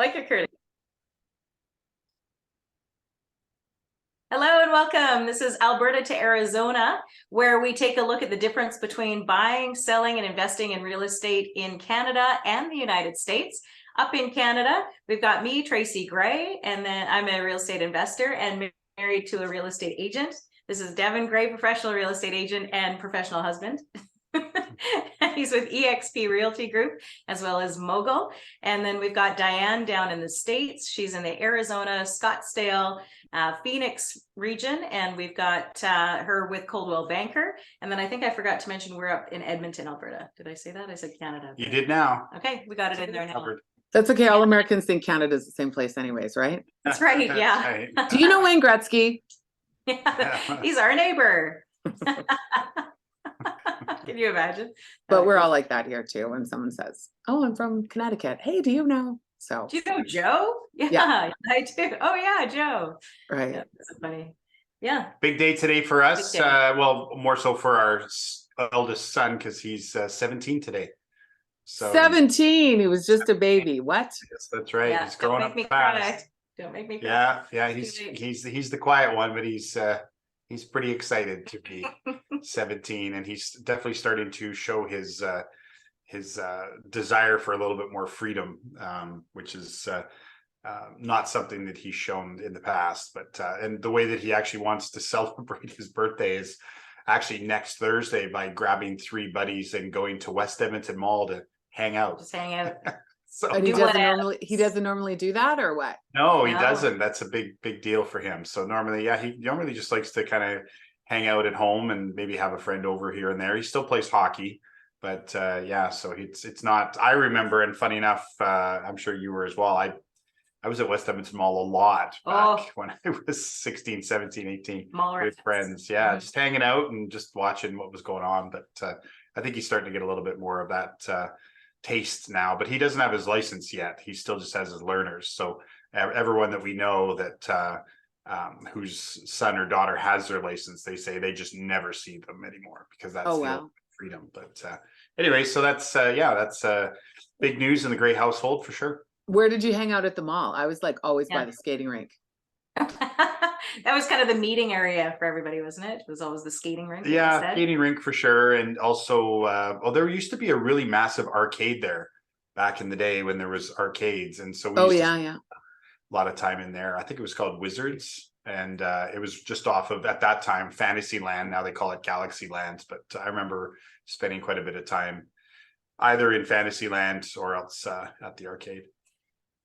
like your courtesy. Hello and welcome. This is Alberta to Arizona, where we take a look at the difference between buying, selling, and investing in real estate in Canada and the United States. Up in Canada, we've got me, Tracy Gray, and then I'm a real estate investor and married to a real estate agent. This is Devin Gray, professional real estate agent and professional husband. He's with EXP Realty Group as well as Mogul. And then we've got Diane down in the States. She's in the Arizona, Scottsdale, Phoenix region. And we've got her with Coldwell Banker. And then I think I forgot to mention we're up in Edmonton, Alberta. Did I say that? I said Canada. You did now. Okay, we got it in there now. That's okay. All Americans think Canada's the same place anyways, right? That's right, yeah. Right. Do you know Wayne Gretzky? Yeah, he's our neighbor. Can you imagine? But we're all like that here too. When someone says, "Oh, I'm from Connecticut." Hey, do you know? So do you know Joe? Yeah, I do. Oh yeah, Joe. Right. Yeah, that's funny. Yeah. Big day today for us. Big day. Well, more so for our eldest son because he's 17 today. So 17. He was just a baby. What? yes, that's right. Yeah, He's growing up don't make me fast. cry. Don't make me cry. Yeah. He's the quiet one, but he's pretty excited to be 17, and he's definitely starting to show his desire for a little bit more freedom, which is not something that he's shown in the past. But and the way that he actually wants to celebrate his birthday is actually next Thursday by grabbing 3 buddies and going to West Edmonton Mall to hang out. Just hang out. So and he doesn't normally do that, or what? No, he doesn't. That's a big deal for him. So normally, he normally just likes to kind of hang out at home and maybe have a friend over here and there. He still plays hockey, but so it's not. I remember, and funny enough, I'm sure you were as well. I was at West Edmonton Mall a lot back when I was 16, 17, 18 with friends. Yeah, just hanging out and just watching what was going on. But I think he's starting to get a little bit more of that taste now, but he doesn't have his license yet. He still just has his learners. So everyone that we know that whose son or daughter has their license, they say they just never see them anymore because that's freedom. But anyway, so that's big news in the Gray household for sure. Where did you hang out at the mall? I was like always by the skating rink. That was kind of the meeting area for everybody, wasn't it? It was always the skating rink. Yeah, skating rink for sure. And also, there used to be a really massive arcade there back in the day when there was arcades. And so we used to spend a lot of time in there. I think it was called Wizards. And it was just off of, at that time, Fantasyland. Now they call it Galaxyland. But I remember spending quite a bit of time either in Fantasyland or else at the arcade.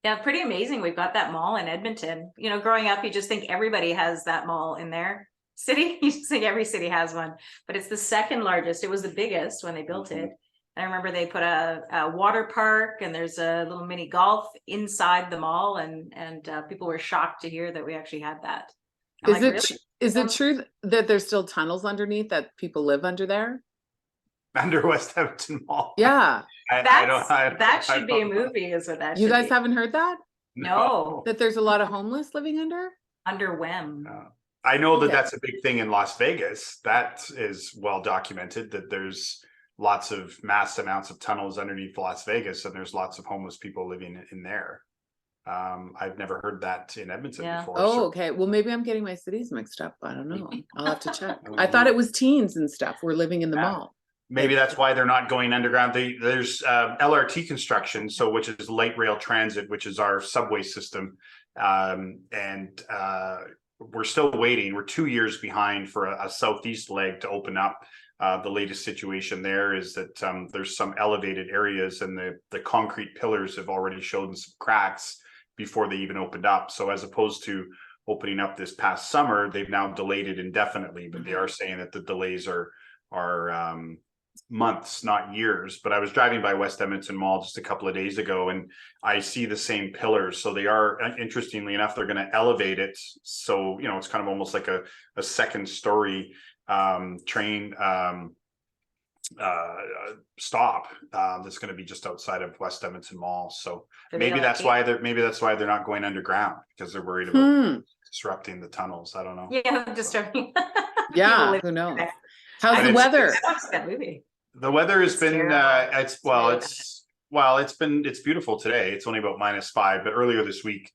Yeah, pretty amazing. We've got that mall in Edmonton. You know, growing up, you just think everybody has that mall in their city. You just think every city has one, but it's the second largest. It was the biggest when they built it. I remember they put a water park and there's a little mini golf inside the mall, and people were shocked to hear that we actually had that. Is it true that there's still tunnels underneath that people live under there? Under West Edmonton Mall. Yeah. That should be a movie, is what that should be. You guys haven't heard that? No. That there's a lot of homeless living under? Under WEM. I know that that's a big thing in Las Vegas. That is well documented, that there's lots of mass amounts of tunnels underneath Las Vegas, and there's lots of homeless people living in there. I've never heard that in Edmonton before. Oh, okay. Well, maybe I'm getting my cities mixed up. I don't know. I'll have to check. I thought it was teens and stuff were living in the mall. Maybe that's why they're not going underground. There's LRT construction, which is light rail transit, which is our subway system, and we're still waiting. We're 2 years behind for a southeast leg to open up. The latest situation there is that there's some elevated areas, and the concrete pillars have already shown some cracks before they even opened up. So as opposed to opening up this past summer, they've now delayed it indefinitely. But they are saying that the delays are months, not years. But I was driving by West Edmonton Mall just a couple of days ago, and I see the same pillars. So they are, interestingly enough, they're going to elevate it. So, it's kind of almost like a second story train stop that's going to be just outside of West Edmonton Mall. So maybe that's why they're not going underground, because they're worried about disrupting the tunnels. I don't know. Yeah, disrupting. Yeah, who knows? How's the weather? I watched that movie. The weather has been it's Well, it's beautiful today. It's only about -5, but earlier this week,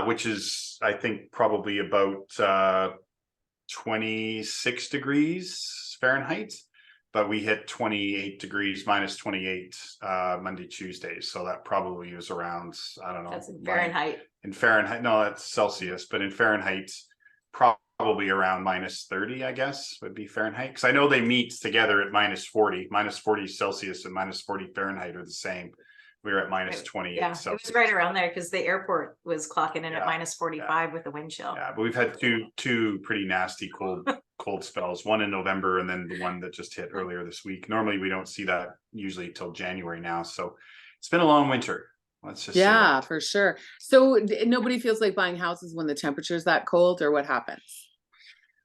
which is I think probably about 26 degrees Fahrenheit, but we hit 28 degrees, -28 Monday, Tuesday. So that probably was around, I don't know. That's in Fahrenheit. In Fahrenheit, no, that's Celsius, but in Fahrenheit, probably around -30, I guess, would be Fahrenheit. Because I know they meet together at -40, -40 Celsius and -40 Fahrenheit are the same. We were at -28. Yeah, Celsius. it was right around there because the airport was clocking in at Yeah, -45 with the wind chill. Yeah, but we've had two pretty nasty cold spells, one in November and then the one that just hit earlier this week. Normally we don't see that usually till January now. So it's been a long winter. Let's just say Yeah, that. for sure. So nobody feels like buying houses when the temperature's that cold, or what happens?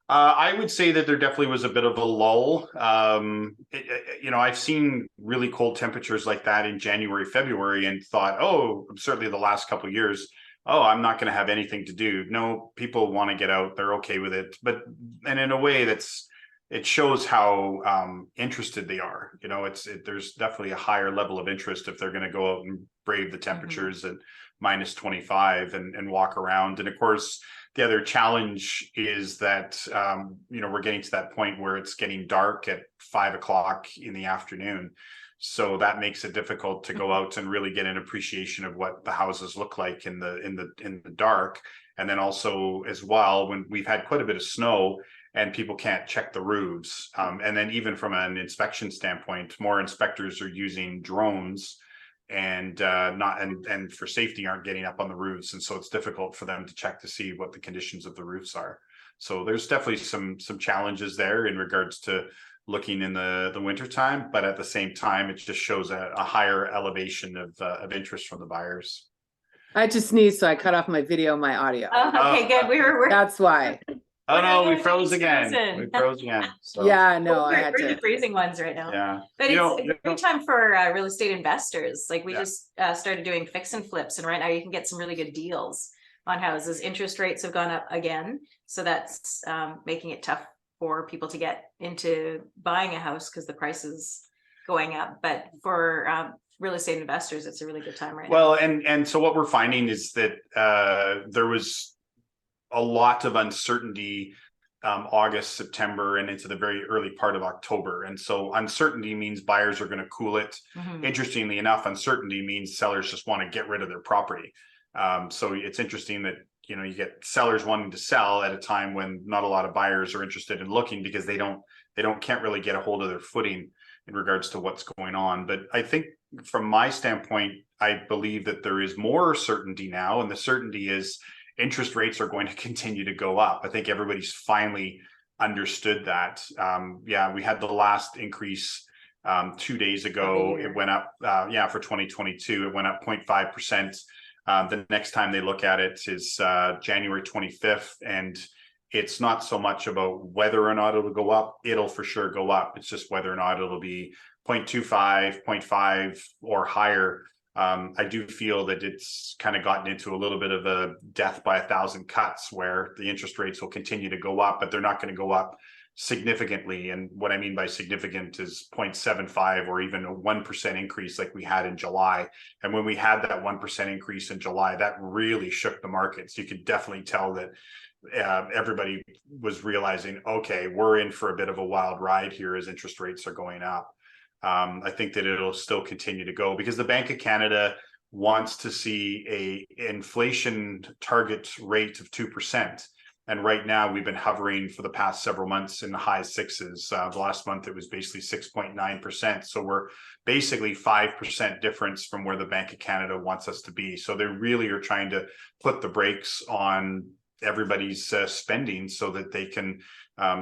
I would say that there definitely was a bit of a lull. I've seen really cold temperatures like that in January, February, and thought, oh, certainly the last couple of years, oh, I'm not going to have anything to do. No, people want to get out; they're okay with it. And in a way, it shows how interested they are. There's definitely a higher level of interest if they're going to go out and brave the temperatures at -25 and walk around. And of course, the other challenge is that we're getting to that point where it's getting dark at 5 o'clock in the afternoon. So that makes it difficult to go out and really get an appreciation of what the houses look like in the dark. And then also as well, when we've had quite a bit of snow and people can't check the roofs. And then even from an inspection standpoint, more inspectors are using drones and for safety aren't getting up on the roofs. And so it's difficult for them to check to see what the conditions of the roofs are. So there's definitely some challenges there in regards to looking in the wintertime, but at the same time, it just shows a higher elevation of interest from the buyers. I just sneezed, so I cut off my video, and my audio. Oh, okay, good. We're That's why. Oh no, we We're froze again. frozen. We froze again. So, Yeah, no, I we're had the to. freezing ones right now. yeah. But You it's know- a great time for real estate investors. Like we Yeah. just started doing fix and flips, and right now you can get some really good deals on houses. Interest rates have gone up again, so that's making it tough for people to get into buying a house because the price is going up. But for real estate investors, it's a really good time right now. Well, and so what we're finding is that there was a lot of uncertainty August, September, and into the very early part of October. And so uncertainty means buyers are going to cool it. Interestingly enough, uncertainty means sellers just want to get rid of their property. So it's interesting that you get sellers wanting to sell at a time when not a lot of buyers are interested in looking because they can't really get a hold of their footing in regards to what's going on. But I think from my standpoint, I believe that there is more certainty now, and the certainty is interest rates are going to continue to go up. I think everybody's finally understood that. We had the last increase 2 days ago. It went up, for 2022, it went up 0.5%. The next time they look at it is January 25th. And it's not so much about whether or not it'll go up. It'll for sure go up. It's just whether or not it'll be 0.25, 0.5 or higher. I do feel that it's kind of gotten into a little bit of a death by 1,000 cuts where the interest rates will continue to go up, but they're not going to go up significantly. And what I mean by significant is 0.75 or even a 1% increase like we had in July. And when we had that 1% increase in July, that really shook the markets. You could definitely tell that everybody was realizing, okay, we're in for a bit of a wild ride here as interest rates are going up. I think that it'll still continue to go because the Bank of Canada wants to see a inflation target rate of 2%. And right now we've been hovering for the past several months in the high sixes. The last month it was basically 6.9%. So we're basically 5% difference from where the Bank of Canada wants us to be. So they really are trying to put the brakes on everybody's spending so that they can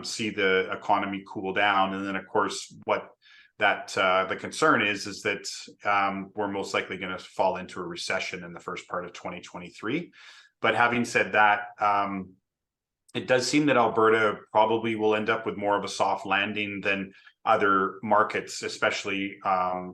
see the economy cool down. And then of course what the concern is that we're most likely going to fall into a recession in the first part of 2023. But having said that, it does seem that Alberta probably will end up with more of a soft landing than other markets, especially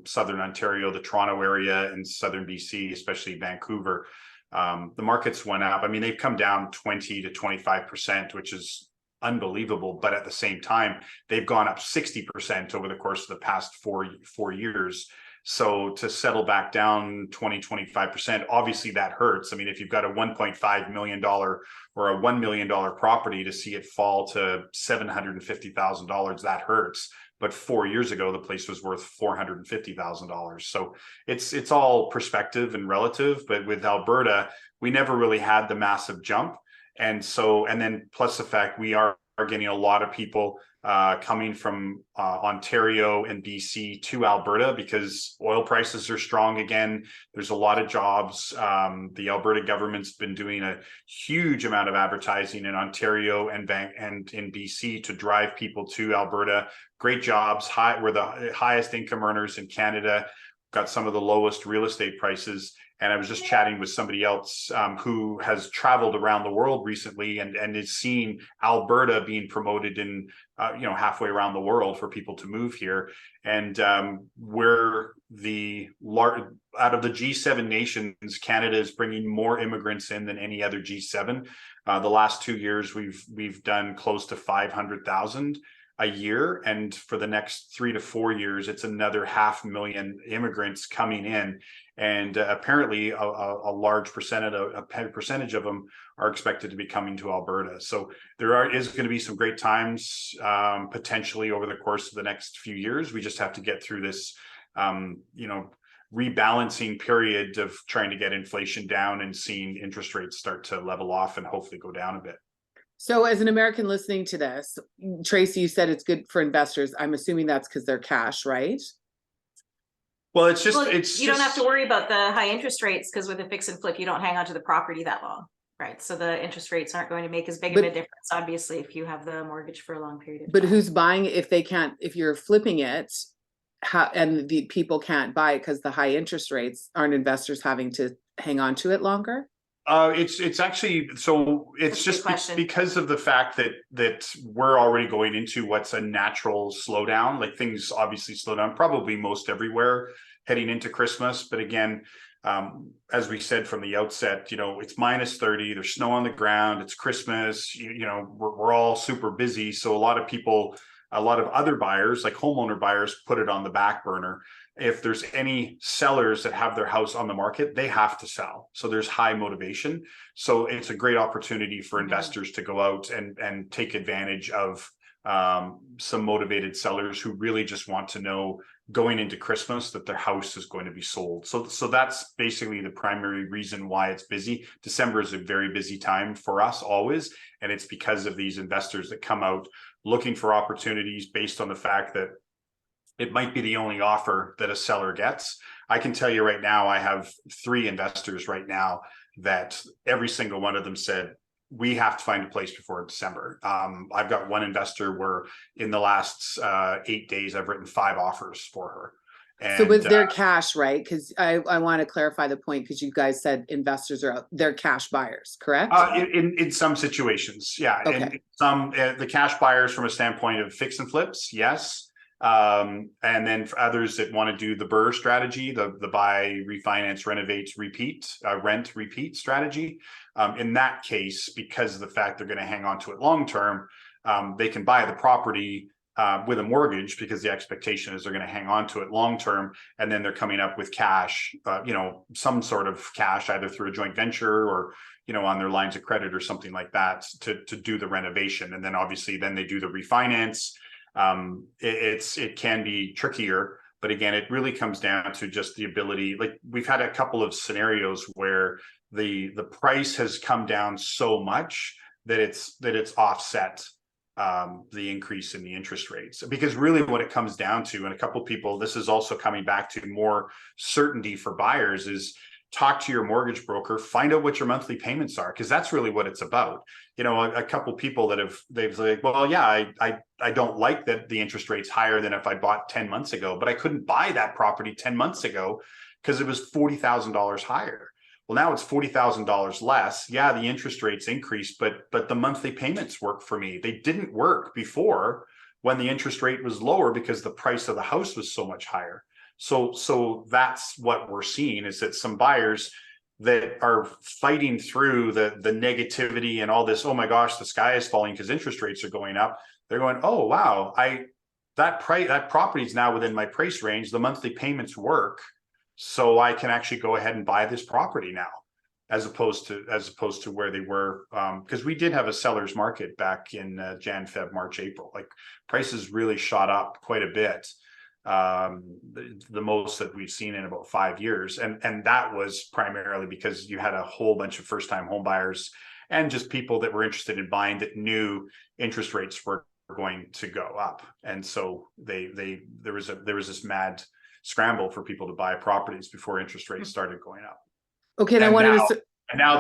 Southern Ontario, the Toronto area, and Southern BC, especially Vancouver. The markets went up. I mean, they've come down 20 to 25%, which is unbelievable. But at the same time, they've gone up 60% over the course of the past four years. So to settle back down 20-25%, obviously that hurts. I mean, if you've got a $1.5 million or a $1 million property, to see it fall to $750,000, that hurts. But 4 years ago, the place was worth $450,000. So it's all perspective and relative. But with Alberta, we never really had the massive jump. And so, and then plus the fact we are getting a lot of people coming from Ontario and BC to Alberta because oil prices are strong again. There's a lot of jobs. The Alberta government's been doing a huge amount of advertising in Ontario and in BC to drive people to Alberta. Great jobs. We're the highest income earners in Canada. Got some of the lowest real estate prices. And I was just chatting with somebody else who has traveled around the world recently and is seeing Alberta being promoted in, halfway around the world for people to move here. And we're out of the G7 nations, Canada is bringing more immigrants in than any other G7. The last 2 years, we've done close to 500,000 a year, and for the next 3 to 4 years, it's another 500,000 immigrants coming in, and apparently a large percentage of them are expected to be coming to Alberta. So is going to be some great times potentially over the course of the next few years. We just have to get through this, rebalancing period of trying to get inflation down and seeing interest rates start to level off and hopefully go down a bit. So as an American listening to this, Tracy, you said it's good for investors. I'm assuming that's because they're cash, right? Well, you don't have to worry about the high interest rates because with a fix and flip, you don't hang on to the property that long, right? So the interest rates aren't going to make as big of a difference, obviously, if you have the mortgage for a long period of time. But who's buying it if you're flipping it, and the people can't buy it because the high interest rates, aren't investors having to hang on to it longer? It's actually, so it's just because of the fact that we're already going into what's a natural slowdown. Like things obviously slow down probably most everywhere heading into Christmas. But again, as we said from the outset, it's -30, there's snow on the ground, it's Christmas, we're all super busy. So a lot of other buyers, like homeowner buyers, put it on the back burner. If there's any sellers that have their house on the market, they have to sell. So there's high motivation. So it's a great opportunity for investors to go out and take advantage of some motivated sellers who really just want to know going into Christmas that their house is going to be sold. So that's basically the primary reason why it's busy. December is a very busy time for us always. And it's because of these investors that come out looking for opportunities based on the fact that it might be the only offer that a seller gets. I can tell you right now, I have 3 investors right now that every single one of them said, we have to find a place before December. I've got one investor where in the last 8 days, I've written 5 offers for her. And, so with their cash, right? Because I want to clarify the point, because you guys said investors they're cash buyers, correct? In some situations, yeah. Okay. And some the cash buyers from a standpoint of fix and flips, yes. And then for others that want to do the BRRRR strategy, the buy, refinance, renovate, repeat, rent, repeat strategy. In that case, because of the fact they're going to hang on to it long term, they can buy the property with a mortgage because the expectation is they're going to hang on to it long term, and then they're coming up with cash, some sort of cash either through a joint venture or on their lines of credit or something like that to do the renovation, and then obviously then they do the refinance. It can be trickier, but again, it really comes down to just the ability. Like we've had a couple of scenarios where the price has come down so much that it's offset the increase in the interest rates. Because really what it comes down to, and a couple of people, this is also coming back to more certainty for buyers, is talk to your mortgage broker, find out what your monthly payments are, because that's really what it's about. A couple people they've like, well, yeah, I don't like that the interest rate's higher than if I bought 10 months ago, but I couldn't buy that property 10 months ago because it was $40,000 higher. Well, now it's $40,000 less. Yeah, the interest rates increased, but the monthly payments work for me. They didn't work before when the interest rate was lower because the price of the house was so much higher. So that's what we're seeing, is that some buyers that are fighting through the negativity and all this, oh my gosh, the sky is falling because interest rates are going up. They're going, oh, wow, that property is now within my price range. The monthly payments work, so I can actually go ahead and buy this property now, as opposed to where they were. Because we did have a seller's market back in Jan, Feb, March, April. Like prices really shot up quite a bit. The most that we've seen in about 5 years, and that was primarily because you had a whole bunch of first-time home buyers and just people that were interested in buying that knew interest rates were going to go up, and so there was this mad scramble for people to buy properties before interest rates started going up. Okay, and I wanted to. And now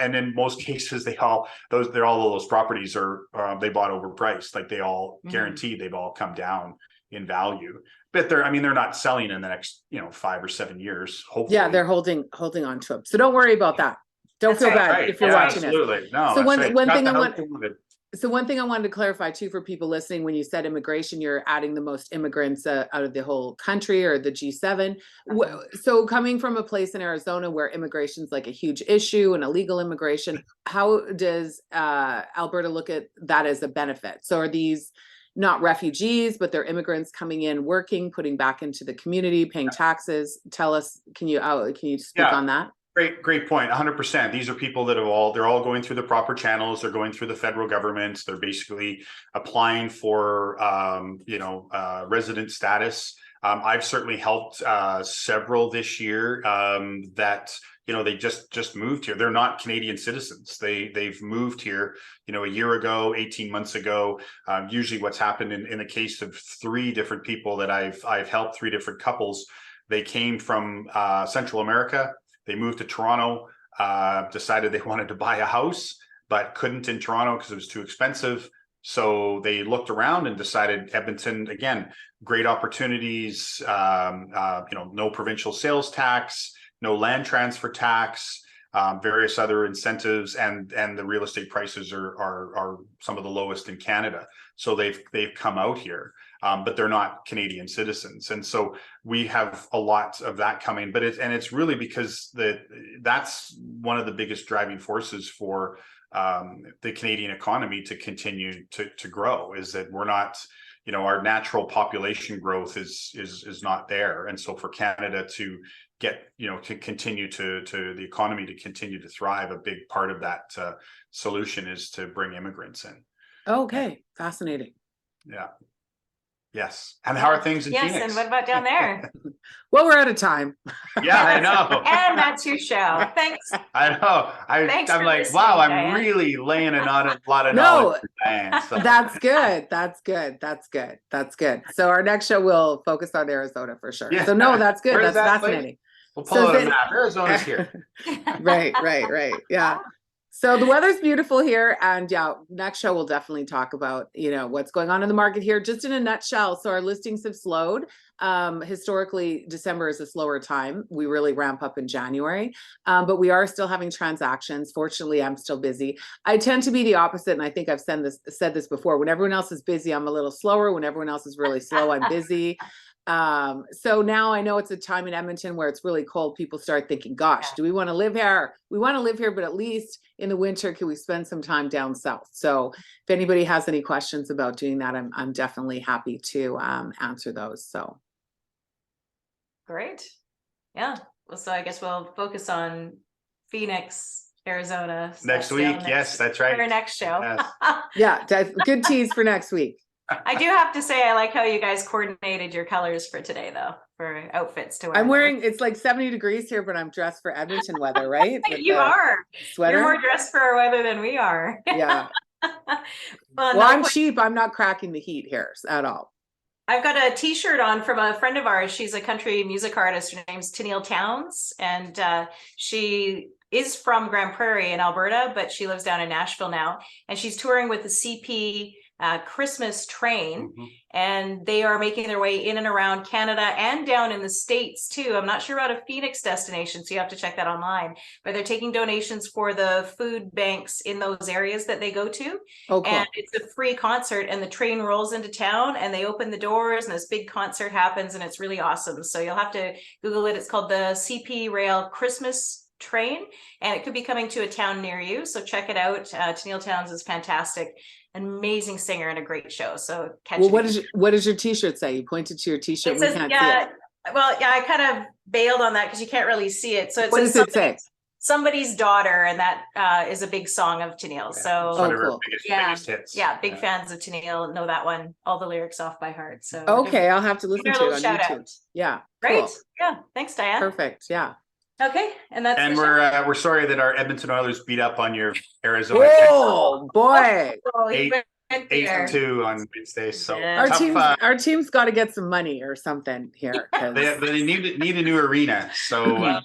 and in most cases all those properties are they bought overpriced. Like they all guaranteed they've all come down in value, but they're not selling in the next 5 or 7 years. Hopefully, Yeah, they're holding on to them. So don't worry about that. Don't That's feel right. bad if you're watching it. Absolutely, no. So one thing I wanted to clarify too for people listening, when you said immigration, you're adding the most immigrants out of the whole country or the G7. So coming from a place in Arizona where immigration is like a huge issue and illegal immigration, how does Alberta look at that as a benefit? So are these not refugees, but they're immigrants coming in, working, putting back into the community, paying taxes? Tell us, can you speak on that? Great point. 100%. These are people that they're all going through the proper channels. They're going through the federal government. They're basically applying for, resident status. I've certainly helped several this year that they just moved here. They're not Canadian citizens. They've moved here, a year ago, 18 months ago. Usually, what's happened in the case of 3 different people that I've helped, 3 different couples, they came from Central America. They moved to Toronto, decided they wanted to buy a house, but couldn't in Toronto because it was too expensive. So they looked around and decided Edmonton, again, great opportunities, no provincial sales tax, no land transfer tax, various other incentives, and the real estate prices are some of the lowest in Canada. So they've come out here. But they're not Canadian citizens, and so we have a lot of that coming. But it's really because that's one of the biggest driving forces for the Canadian economy to continue to grow. Is that we're not, our natural population growth is not there, and so for Canada to get to continue to the economy to continue to thrive, a big part of that solution is to bring immigrants in. Okay, fascinating. Yeah. Yes. And how are things in Phoenix? Yes, and what about down there? Well, we're out of time. Yeah, I know. And that's your show. Thanks. I know. Thanks I'm for like, listening, wow, I'm Diane. really laying a lot of knowledge for Diane. So. That's good. That's good. So our next show will focus on Arizona for sure. Yeah. So no, that's good. Where's That's that fascinating. We'll pull out a map. Arizona's here. Right. Yeah. So the weather's beautiful here, and next show we'll definitely talk about, what's going on in the market here, just in a nutshell. So our listings have slowed. Historically, December is a slower time. We really ramp up in January, but we are still having transactions. Fortunately, I'm still busy. I tend to be the opposite, and I think I've said this before. When everyone else is busy, I'm a little slower. When everyone else is really slow, I'm busy. So now I know it's a time in Edmonton where it's really cold. People start thinking, gosh, do we want to live here? We want to live here, but at least in the winter, can we spend some time down south? So if anybody has any questions about doing that, I'm definitely happy to answer those. So Great. Yeah. Well, so I guess we'll focus on Phoenix, Arizona. Next week. Yes, that's right. For our next show. Yes. yeah, good tease for next week. I do have to say, I like how you guys coordinated your colors for today, though, for outfits to wear. I'm wearing, it's like 70 degrees here, but I'm dressed for Edmonton weather, right? You are. Sweater. You're more dressed for our weather than we are. Yeah. Well, I'm cheap. I'm not cracking the heat here at all. I've got a t-shirt on from a friend of ours. She's a country music artist. Her name's Tennille Towns, and she is from Grand Prairie in Alberta, but she lives down in Nashville now, and she's touring with the CP Christmas train, and they are making their way in and around Canada and down in the States too. I'm not sure about a Phoenix destination, so you have to check that online, but they're taking donations for the food banks in those areas that they go to. Oh, cool. And it's a free concert, and the train rolls into town and they open the doors and this big concert happens, and it's really awesome. So you'll have to Google it. It's called the CP Rail Christmas train, and it could be coming to a town near you. So check it out. Tennille Towns is fantastic, an amazing singer and a great show. So catch Well, it. what does your t-shirt say? You pointed to your t-shirt. It We says, can't see yeah, it. well, yeah, I kind of bailed on that because you can't really see it. So it What says does it say? somebody's daughter, and that is a big song of Tennille. It's So one of her cool. biggest hits. yeah, big fans of Tennille, know that one, all the lyrics off by heart. So Okay, I'll have to listen give to her a it on little shout YouTube. out. Yeah, Great. cool. Yeah, thanks, Diane. Perfect. Yeah. Okay, and that's And the show. we're sorry that our Edmonton Oilers beat up on your Arizona Oh boy. Oh, you Eight- went there. 8-2 on Wednesday. So Yeah. tough, Our team's got to get some money or something here. 'Cause- they need a new arena. So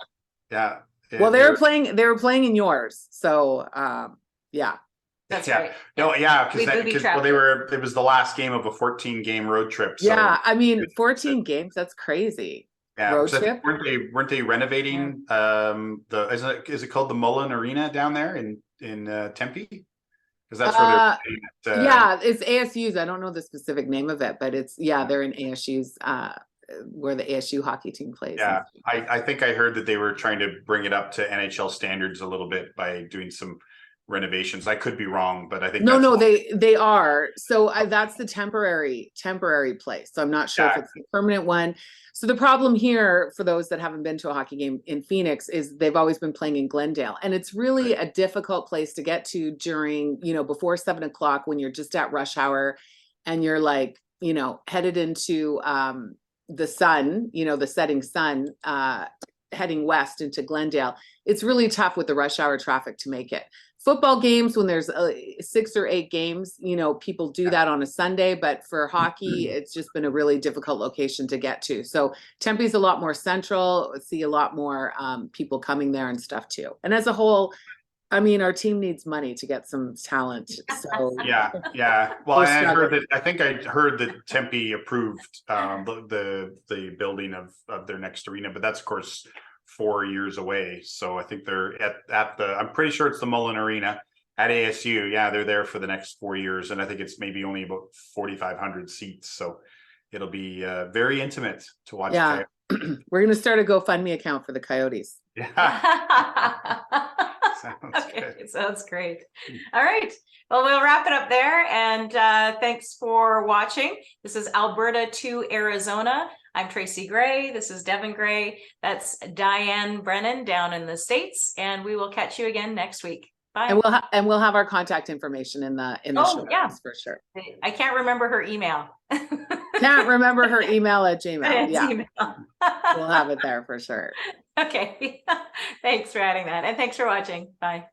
yeah. well, they were playing in yours. So yeah. That's yeah. right. No, yeah, We booby because trapped it was the last game of a 14-game road trip. So Yeah, I mean 14 games, that's crazy. yeah, Road 'cause I think trip? weren't they renovating is it called the Mullen Arena down there in Tempe? Because that's where they're playing at, yeah, it's ASU's. I don't know the specific name of it, but it's they're in ASU's where the ASU hockey team plays. Yeah, I think I heard that they were trying to bring it up to NHL standards a little bit by doing some renovations. I could be wrong, but I think No, they are. So that's the temporary place. So I'm not sure if it's the permanent one. So the problem here for those that haven't been to a hockey game in Phoenix is they've always been playing in Glendale, and it's really a difficult place to get to during, before 7 o'clock when you're just at rush hour and you're like, headed into the sun, the setting sun, heading west into Glendale. It's really tough with the rush hour traffic to make it. Football games, when there's 6 or 8 games, people do that on a Sunday, but for hockey, it's just been a really difficult location to get to. So Tempe's a lot more central, see a lot more people coming there and stuff too. And as a whole, I mean, our team needs money to get some talent. So yeah. Well, I think I heard that Tempe approved the building of their next arena, but that's of course 4 years away. So I think they're at the, I'm pretty sure it's the Mullen Arena at ASU. Yeah, they're there for the next 4 years, and I think it's maybe only about 4,500 seats. So it'll be very intimate to watch. Yeah, we're gonna start a GoFundMe account for the Coyotes. Yeah. Sounds great. All right. Well, we'll wrap it up there. And thanks for watching. This is Alberta to Arizona. I'm Tracy Gray. This is Devin Gray. That's Diane Brennan down in the States. And we will catch you again next week. Bye. And we'll have our contact information in the show notes for sure. I can't remember her email. Can't remember her email at Gmail. Yeah. Email. We'll have it there for sure. Okay. Thanks for adding that. And thanks for watching. Bye.